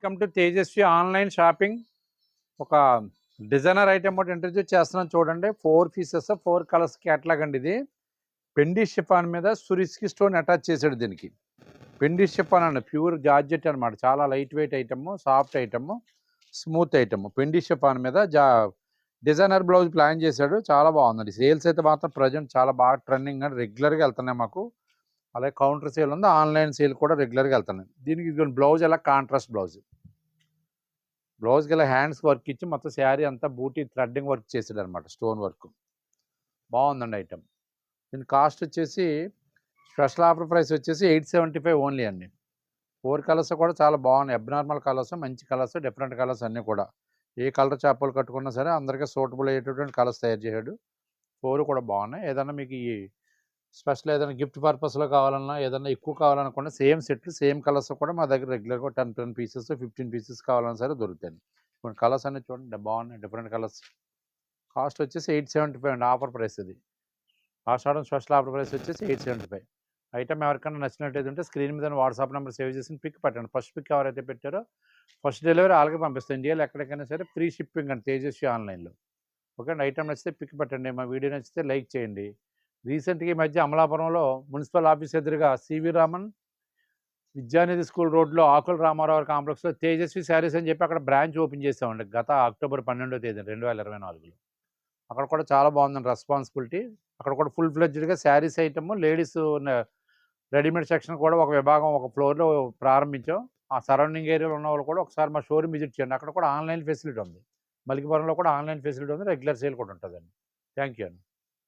Welcome to Tejaswi online shopping. ఒక designer item ఒకటి introduce చేస్తున్నాను చూడండి. 4 పీసెస్ 4 కలర్స్ క్యాటలాగ్ అండి. ఇది పెండి షిఫాన్ మీద సురిస్కి స్టోన్ అటాచ్ చేశాడు. దీనికి పెండి షిఫాన్ అండి, ప్యూర్ జార్జెట్ అనమాట. చాలా light weight item, soft item, smooth item. పెండి షిఫాన్ మీద డిజైనర్ బ్లౌజ్ ప్లాన్ చేశాడు. చాలా బాగుందండి. సేల్స్ అయితే మాత్రం ప్రజెంట్ చాలా బాగా ట్రెండింగ్ అని రెగ్యులర్గా వెళ్తున్నాయి మాకు. అలాగే కౌంటర్ సేల్ ఉంది, ఆన్లైన్ సేల్ కూడా రెగ్యులర్గా వెళ్తున్నాయి. దీనికి బ్లౌజ్ ఎలా కాంట్రాస్ట్ బ్లౌజ్కి ఇలా హ్యాండ్స్ వర్క్ ఇచ్చి మొత్తం శారీ అంతా బూటీ థ్రెడ్డింగ్ వర్క్ చేసాడు అనమాట. స్టోన్ వర్క్ బాగుందండి ఐటమ్. దీని కాస్ట్ వచ్చేసి స్పెషల్ ఆఫర్ ప్రైస్ వచ్చేసి 875 ఓన్లీ అండి. 4 కలర్స్ కూడా చాలా బాగున్నాయి. అబ్నార్మల్ కలర్స్, మంచి కలర్స్, డిఫరెంట్ కలర్స్ అన్నీ కూడా. ఏ కలర్ చేపలు కట్టుకున్నా సరే అందరికీ సూటబుల్ అయ్యేటటువంటి కలర్స్ తయారు చేశాడు. 4 కూడా బాగున్నాయి. ఏదన్నా మీకు ఈ స్పెషల్ ఏదైనా గిఫ్ట్ పర్పస్లో కావాలన్నా, ఏదన్నా ఎక్కువ కావాలనుకున్నా సేమ్ సెట్లు సేమ్ కలర్స్ కూడా మా దగ్గర రెగ్యులర్గా 10 పీసెస్ 15 పీసెస్ కావాలన్నా సరే దొరుకుతాయి. కొన్ని కలర్స్ అన్నీ చూడండి బాగున్నాయి, డిఫరెంట్ కలర్స్. కాస్ట్ వచ్చేసి 875 అండి. ఆఫర్ ప్రైస్ ఇది. ఆషాఢం స్పెషల్ ఆఫర్ ప్రైస్ వచ్చేసి 875. ఐటమ్ ఎవరికైనా నచ్చినట్టయితే ఉంటే స్క్రీన్ మీద వాట్సాప్ నెంబర్ సేవ్ చేసి పిక్ పెట్టండి. ఫస్ట్ పిక్ ఎవరైతే పెట్టారో ఫస్ట్ డెలివరీ వాళ్ళకి పంపిస్తాం. ఇండియాలో ఎక్కడికైనా సరే ఫ్రీ షిప్పింగ్ అండి తేజస్వి ఆన్లైన్లో. ఓకే అండి. ఐటమ్ నచ్చితే పిక్ పెట్టండి. మా వీడియో నచ్చితే లైక్ చేయండి. రీసెంట్గా ఈ మధ్య అమలాపురంలో మున్సిపల్ ఆఫీస్ ఎదురుగా సివి రామన్ విద్యానిధి స్కూల్ రోడ్లో ఆకుల రామారావు కాంప్లెక్స్లో తేజస్వి శారీస్ అని చెప్పి అక్కడ బ్రాంచ్ ఓపెన్ చేసామండి. గత అక్టోబర్ 12వ తేదీ 2024లో. అక్కడ కూడా చాలా బాగుందండి రెస్పాన్సిబిలిటీ. అక్కడ కూడా ఫుల్ ఫ్లెడ్జ్డ్గా saris item, ladies readymade section కూడా ఒక విభాగం ఒక ఫ్లోర్లో ప్రారంభించాం. ఆ సరౌండింగ్ ఏరియాలో ఉన్న వాళ్ళు కూడా ఒకసారి మా షోరూమ్ విజిట్ చేయండి. అక్కడ కూడా ఆన్లైన్ ఫెసిలిటీ ఉంది. మలికిపురంలో కూడా ఆన్లైన్ ఫెసిలిటీ ఉంది. రెగ్యులర్ సేల్ కూడా ఉంటుందండి. థ్యాంక్ యూ అండి.